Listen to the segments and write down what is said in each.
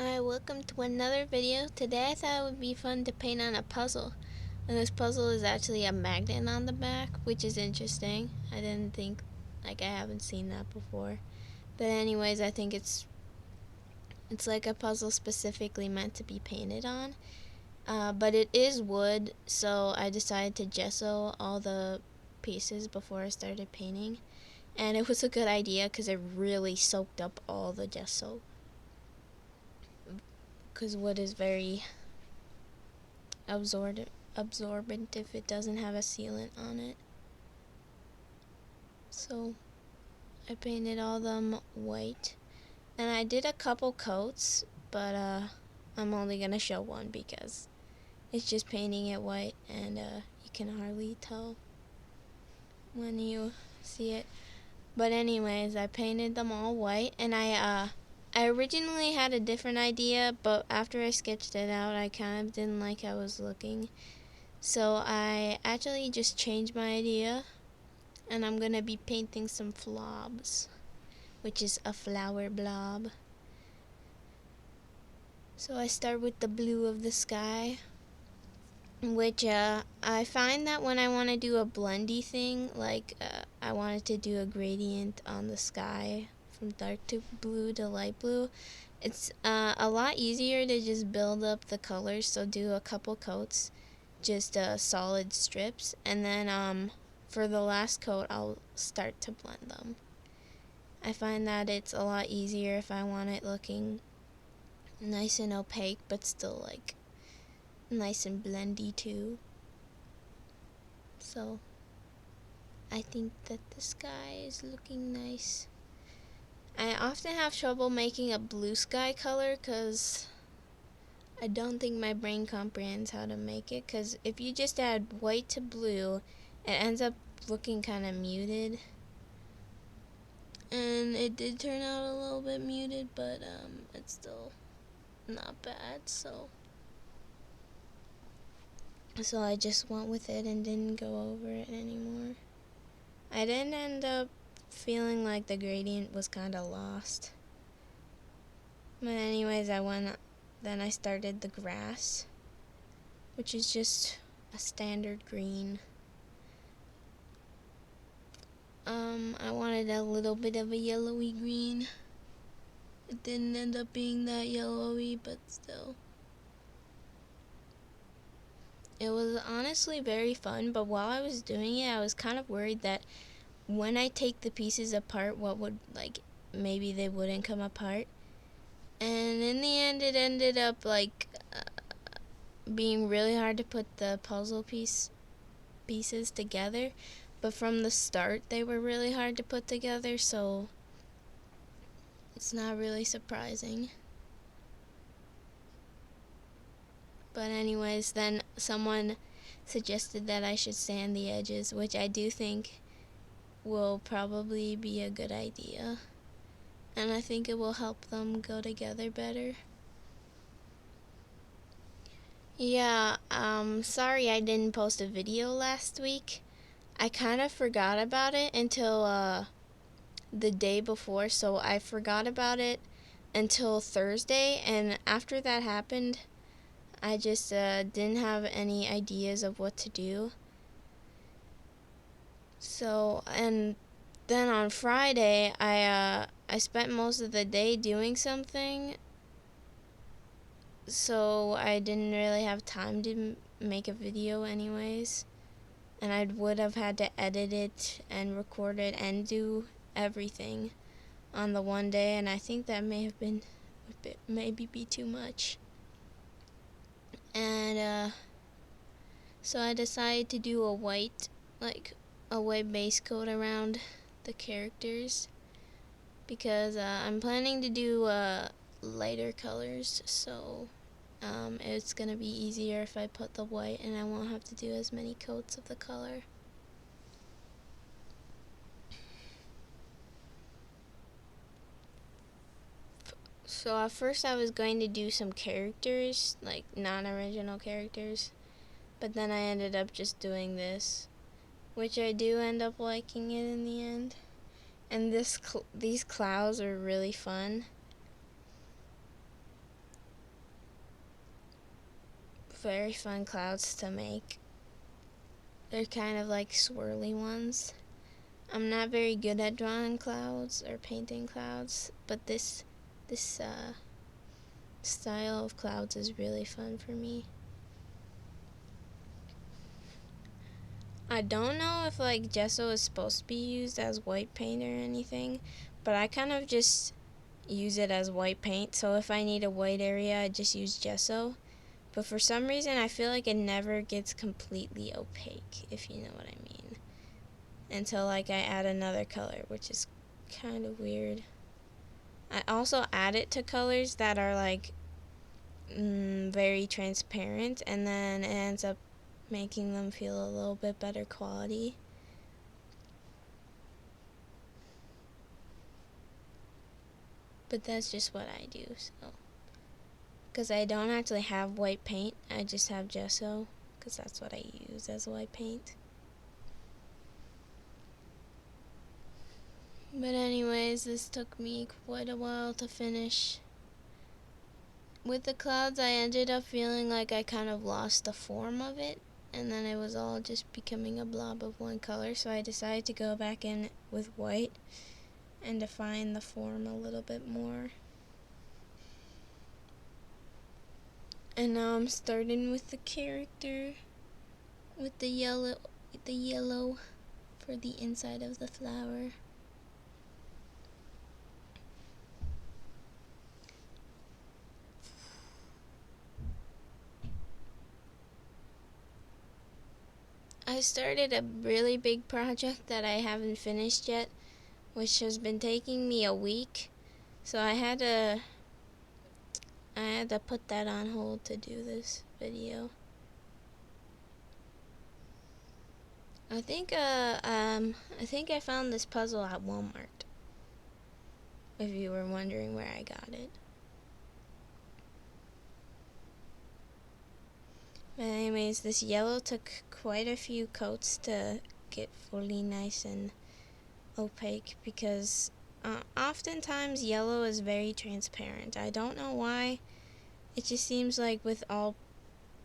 Hi, welcome to another video. Today I thought it would be fun to paint on a puzzle. And this puzzle is actually a magnet on the back, which is interesting. I didn't think, I haven't seen that before. But anyways, I think it's like a puzzle specifically meant to be painted on. But it is wood, so I decided to gesso all the pieces before I started painting. And it was a good idea because it really soaked up all the gesso. Because wood is very absorbent if it doesn't have a sealant on it. So I painted all them white, and I did a couple coats, but I'm only gonna show one because it's just painting it white, and you can hardly tell when you see it. But anyways, I painted them all white, and I originally had a different idea, but after I sketched it out, I kind of didn't like how it was looking. So I actually just changed my idea, and I'm gonna be painting some flobs, which is a flower blob. So I start with the blue of the sky, which I find that when I want to do a blendy thing, like I wanted to do a gradient on the sky from dark to blue to light blue, it's a lot easier to just build up the colors. So do a couple coats, just solid strips, and then for the last coat I'll start to blend them. I find that it's a lot easier if I want it looking nice and opaque but still like nice and blendy too. So I think that the sky is looking nice. I often have trouble making a blue sky color because I don't think my brain comprehends how to make it, because if you just add white to blue, it ends up looking kind of muted. And it did turn out a little bit muted, but it's still not bad. So I just went with it and didn't go over it anymore. I didn't end up feeling like the gradient was kind of lost. But anyways, then I started the grass, which is just a standard green. I wanted a little bit of a yellowy green. It didn't end up being that yellowy, but still. It was honestly very fun, but while I was doing it, I was kind of worried that when I take the pieces apart, what would, like, maybe they wouldn't come apart. And in the end, it ended up, like, being really hard to put the puzzle pieces together. But from the start, they were really hard to put together, so it's not really surprising. But anyways, then someone suggested that I should sand the edges, which I do think will probably be a good idea. And I think it will help them go together better. Yeah, sorry I didn't post a video last week. I kind of forgot about it until the day before, so I forgot about it until Thursday, and after that happened, I just didn't have any ideas of what to do. So, and then on Friday, I spent most of the day doing something, so I didn't really have time to make a video anyways. And I would have had to edit it and record it and do everything on the one day, and I think that may have been maybe be too much. And so I decided to do a white base coat around the characters, because I'm planning to do lighter colors, so it's gonna be easier if I put the white, and I won't have to do as many coats of the color. So at first I was going to do some characters, like non-original characters, but then I ended up just doing this, which I do end up liking it in the end. And these clouds are really fun. very fun clouds to make. They're kind of like swirly ones. I'm not very good at drawing clouds or painting clouds, but this style of clouds is really fun for me. I don't know if like gesso is supposed to be used as white paint or anything, but I kind of just use it as white paint. So if I need a white area, I just use gesso. But for some reason, I feel like it never gets completely opaque, if you know what I mean, until like I add another color, which is kind of weird. I also add it to colors that are like very transparent, and then it ends up making them feel a little bit better quality. But that's just what I do, so. Because I don't actually have white paint, I just have gesso, because that's what I use as white paint. But anyways, this took me quite a while to finish. With the clouds, I ended up feeling like I kind of lost the form of it, and then it was all just becoming a blob of one color, so I decided to go back in with white and define the form a little bit more. And now I'm starting with the character with the yellow for the inside of the flower. I started a really big project that I haven't finished yet, which has been taking me a week. So I had to put that on hold to do this video. I think I found this puzzle at Walmart, if you were wondering where I got it. But anyways, this yellow took quite a few coats to get fully nice and opaque, because oftentimes yellow is very transparent. I don't know why. It just seems like with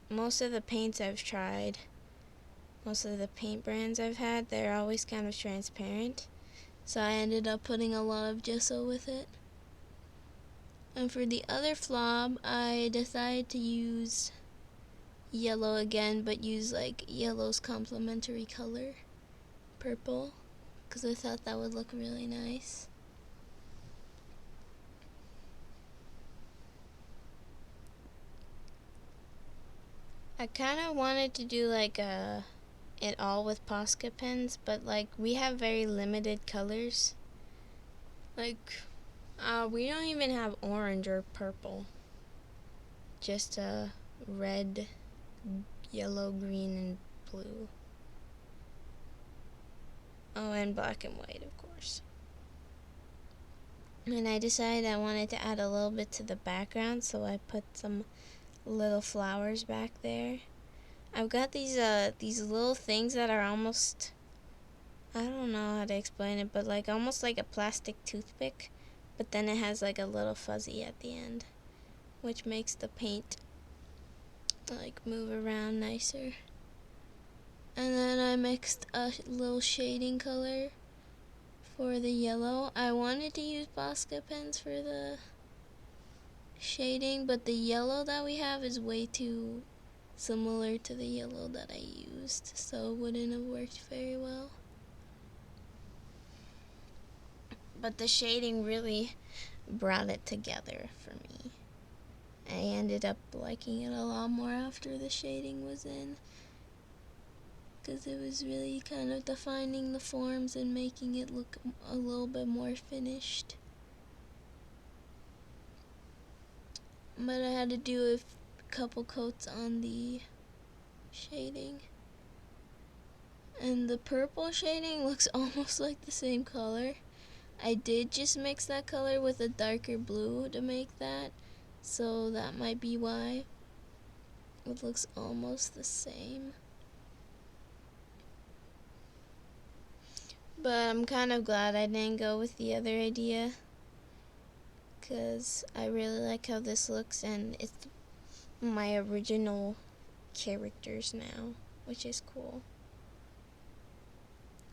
most of the paints I've tried, most of the paint brands I've had, they're always kind of transparent. So I ended up putting a lot of gesso with it. And for the other flob, I decided to use yellow again, but use like yellow's complementary color, purple, because I thought that would look really nice. I kind of wanted to do like it all with Posca pens, but like we have very limited colors. Like we don't even have orange or purple, just red, yellow, green, and blue. Oh, and black and white, of course. And I decided I wanted to add a little bit to the background, so I put some little flowers back there. I've got these little things that are almost, I don't know how to explain it, but like almost like a plastic toothpick, but then it has like a little fuzzy at the end, which makes the paint like move around nicer. And then I mixed a little shading color for the yellow. I wanted to use Posca pens for the shading, but the yellow that we have is way too similar to the yellow that I used, so it wouldn't have worked very well. But the shading really brought it together for me. I ended up liking it a lot more after the shading was in, because it was really kind of defining the forms and making it look a little bit more finished. But I had to do a couple coats on the shading. And the purple shading looks almost like the same color. I did just mix that color with a darker blue to make that, so that might be why it looks almost the same. But I'm kind of glad I didn't go with the other idea, because I really like how this looks, and it's my original characters now, which is cool.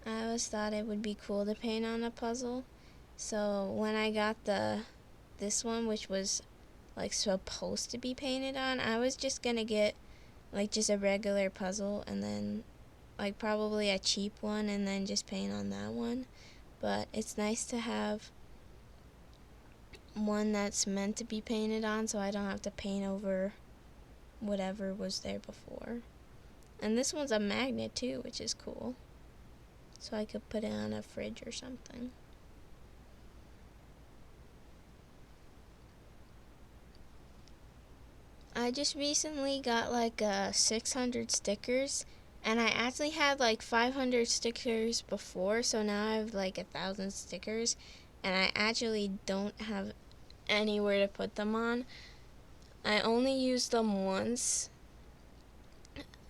I always thought it would be cool to paint on a puzzle. So when I got this one, which was like supposed to be painted on, I was just gonna get like just a regular puzzle and then like probably a cheap one and then just paint on that one. But it's nice to have one that's meant to be painted on, so I don't have to paint over whatever was there before. And this one's a magnet too, which is cool. So I could put it on a fridge or something. I just recently got like 600 stickers, and I actually had like 500 stickers before, so now I have like 1,000 stickers, and I actually don't have anywhere to put them on. I only used them once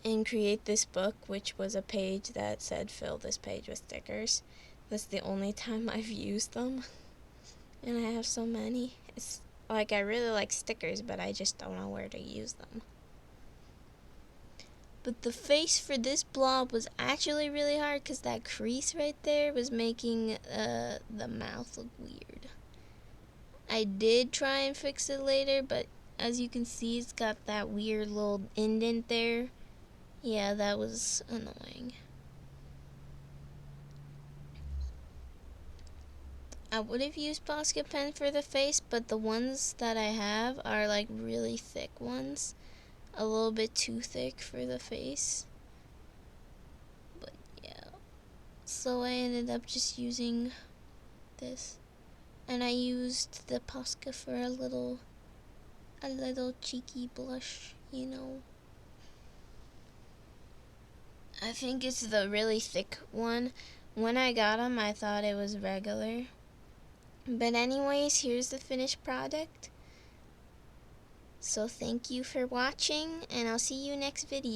in Create This Book, which was a page that said fill this page with stickers. That's the only time I've used them, and I have so many. It's like I really like stickers, but I just don't know where to use them. But the face for this blob was actually really hard because that crease right there was making the mouth look weird. I did try and fix it later, but as you can see, it's got that weird little indent there. Yeah, that was annoying. I would have used Posca pen for the face, but the ones that I have are like really thick ones. A little bit too thick for the face. But yeah. So I ended up just using this. And I used the Posca for a little cheeky blush, you know. I think it's the really thick one. When I got them, I thought it was regular. But anyways, here's the finished product. So thank you for watching, and I'll see you next video.